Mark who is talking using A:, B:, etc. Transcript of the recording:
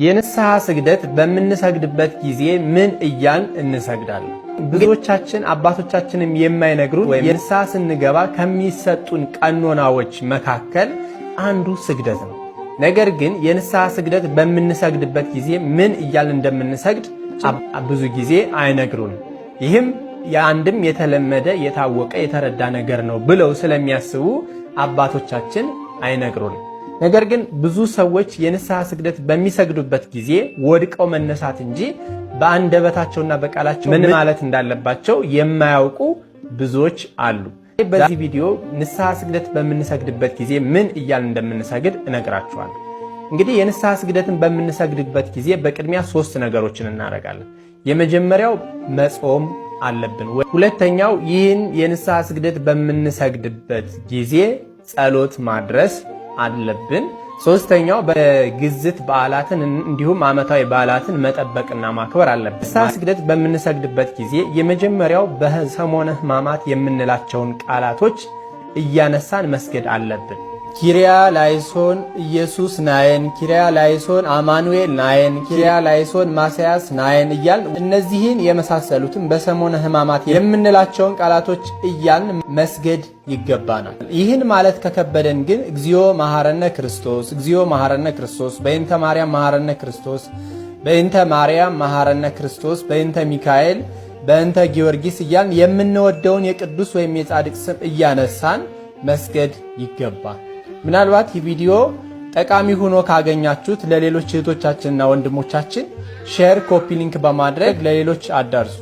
A: የንስሐ ስግደት በምንሰግድበት ጊዜ ምን እያልን እንሰግዳለን? ብዙዎቻችን አባቶቻችንም የማይነግሩን ወይም የንስሐ ስንገባ ከሚሰጡን ቀኖናዎች መካከል አንዱ ስግደት ነው። ነገር ግን የንስሐ ስግደት በምንሰግድበት ጊዜ ምን እያልን እንደምንሰግድ ብዙ ጊዜ አይነግሩንም። ይህም የአንድም የተለመደ የታወቀ የተረዳ ነገር ነው ብለው ስለሚያስቡ አባቶቻችን አይነግሩንም። ነገር ግን ብዙ ሰዎች የንስሐ ስግደት በሚሰግዱበት ጊዜ ወድቀው መነሳት እንጂ በአንደበታቸውና በቃላቸው ምን ማለት እንዳለባቸው የማያውቁ ብዙዎች አሉ። በዚህ ቪዲዮ ንስሐ ስግደት በምንሰግድበት ጊዜ ምን እያልን እንደምንሰግድ እነግራችኋለሁ። እንግዲህ የንስሐ ስግደትን በምንሰግድበት ጊዜ በቅድሚያ 3 ነገሮችን እናደርጋለን። የመጀመሪያው መጾም አለብን። ሁለተኛው ይህን የንስሐ ስግደት በምንሰግድበት ጊዜ ጸሎት ማድረስ አለብን። ሶስተኛው በግዝት በዓላትን እንዲሁም ዓመታዊ በዓላትን መጠበቅና ማክበር አለብን። ንስሐ ስግደት በምንሰግድበት ጊዜ የመጀመሪያው በሰሞነ ሕማማት የምንላቸውን ቃላቶች እያነሳን መስገድ አለብን። ኪሪያ ላይሶን ኢየሱስ ናየን፣ ኪሪያ ላይሶን አማኑኤል ናየን፣ ኪሪያ ላይሶን ማስያስ ናየን እያልን እነዚህን የመሳሰሉትን በሰሞነ ሕማማት የምንላቸውን ቃላቶች እያልን መስገድ ይገባናል። ይህን ማለት ከከበደን ግን እግዚኦ መሐረነ ክርስቶስ፣ እግዚኦ መሐረነ ክርስቶስ፣ በእንተ ማርያም መሐረነ ክርስቶስ፣ በእንተ ማርያም መሐረነ ክርስቶስ፣ በእንተ ሚካኤል፣ በእንተ ጊዮርጊስ እያልን የምንወደውን የቅዱስ ወይም የጻድቅ ስም እያነሳን መስገድ ይገባል። ምናልባት ይህ ቪዲዮ ጠቃሚ ሆኖ ካገኛችሁት ለሌሎች እህቶቻችንና ወንድሞቻችን ሼር፣ ኮፒ ሊንክ በማድረግ ለሌሎች አዳርሱ።